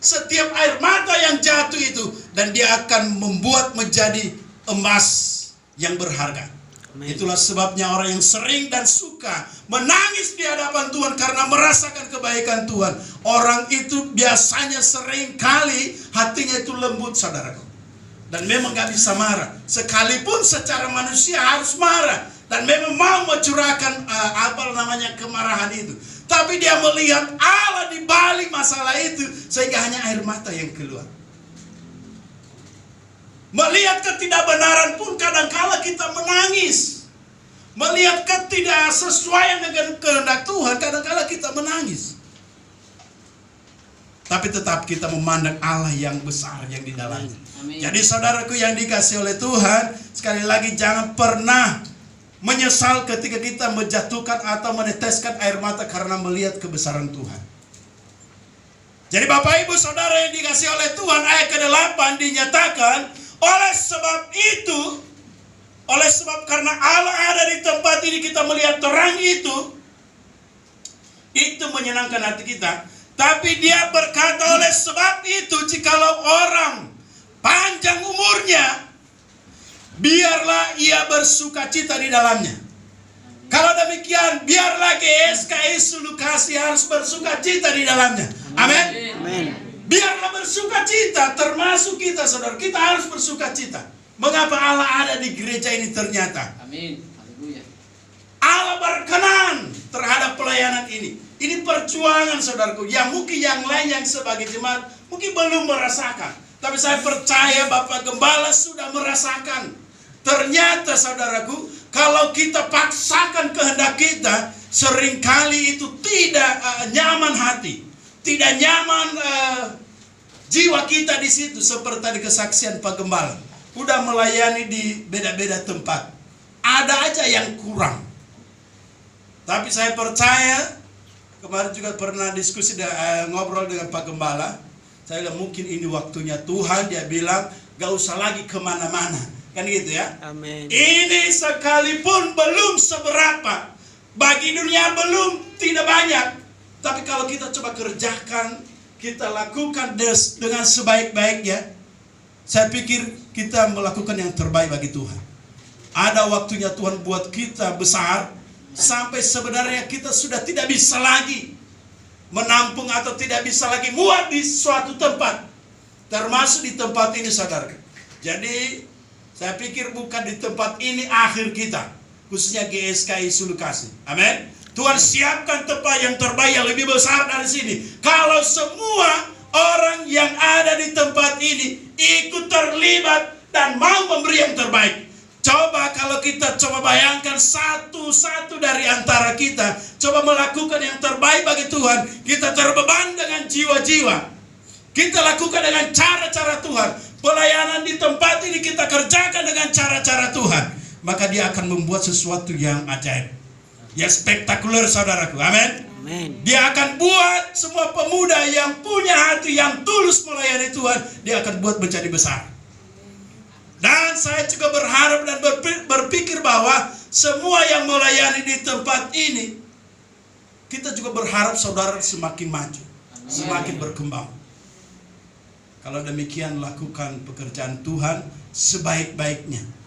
setiap air mata yang jatuh itu, dan dia akan membuat menjadi emas yang berharga. Itulah sebabnya orang yang sering dan suka menangis di hadapan Tuhan karena merasakan kebaikan Tuhan, orang itu biasanya sering kali hatinya itu lembut, saudaraku. Dan memang gak bisa marah, sekalipun secara manusia harus marah, dan memang mau mencurahkan kemarahan itu. Tapi dia melihat Allah di balik masalah itu, sehingga hanya air mata yang keluar. Melihat ketidakbenaran pun kadangkala kita menangis. Melihat ketidaksesuaian dengan kehendak Tuhan, kadangkala kita menangis. Tapi tetap kita memandang Allah yang besar yang di dalamnya. Jadi saudaraku yang dikasihi oleh Tuhan, sekali lagi jangan pernah menyesal ketika kita menjatuhkan atau meneteskan air mata karena melihat kebesaran Tuhan. Jadi Bapak Ibu Saudara yang dikasihi oleh Tuhan, ayat ke-8 dinyatakan, oleh sebab karena Allah ada di tempat ini kita melihat terang itu menyenangkan hati kita. Tapi dia berkata, oleh sebab itu jikalau orang panjang umurnya, biarlah ia bersuka cita di dalamnya. Kalau demikian, biarlah GSKI Sulukasi harus bersuka cita di dalamnya. Amin. Biarlah bersuka cita, termasuk kita, saudara. Kita harus bersuka cita. Mengapa Allah ada di gereja ini ternyata? Amin. Allah berkenan terhadap pelayanan ini. Ini perjuangan, saudaraku. Yang mungkin yang lain yang sebagai jemaat mungkin belum merasakan. Tapi saya percaya Bapak Gembala sudah merasakan. Ternyata, saudaraku, kalau kita paksakan kehendak kita, seringkali itu tidak nyaman hati. Tidak nyaman jiwa kita di situ, seperti tadi kesaksian Pak Gembala. Udah melayani di beda-beda tempat, ada aja yang kurang. Tapi saya percaya, kemarin juga pernah diskusi ngobrol dengan Pak Gembala. Saya bilang mungkin ini waktunya Tuhan. Dia bilang gak usah lagi kemana-mana, kan gitu ya. Amin. Ini sekalipun belum seberapa, bagi dunia belum tidak banyak. Tapi kalau kita coba kerjakan, kita lakukan dengan sebaik-baiknya, saya pikir kita melakukan yang terbaik bagi Tuhan. Ada waktunya Tuhan buat kita besar, sampai sebenarnya kita sudah tidak bisa lagi menampung atau tidak bisa lagi muat di suatu tempat, termasuk di tempat ini, saudara. Jadi saya pikir bukan di tempat ini akhir kita, khususnya GSKI Sulukasi. Amin. Tuhan siapkan tempat yang terbaik, yang lebih besar dari sini. Kalau semua orang yang ada di tempat ini ikut terlibat dan mau memberi yang terbaik. Coba kalau kita coba bayangkan satu-satu dari antara kita coba melakukan yang terbaik bagi Tuhan. Kita terbeban dengan jiwa-jiwa. Kita lakukan dengan cara-cara Tuhan. Pelayanan di tempat ini kita kerjakan dengan cara-cara Tuhan. Maka dia akan membuat sesuatu yang ajaib, yang spektakuler, saudaraku. Amin. Dia akan buat semua pemuda yang punya hati yang tulus melayani Tuhan, dia akan buat menjadi besar. Dan saya juga berharap dan berpikir bahwa semua yang melayani di tempat ini, kita juga berharap saudara semakin maju, semakin berkembang. Kalau demikian, lakukan pekerjaan Tuhan sebaik-baiknya.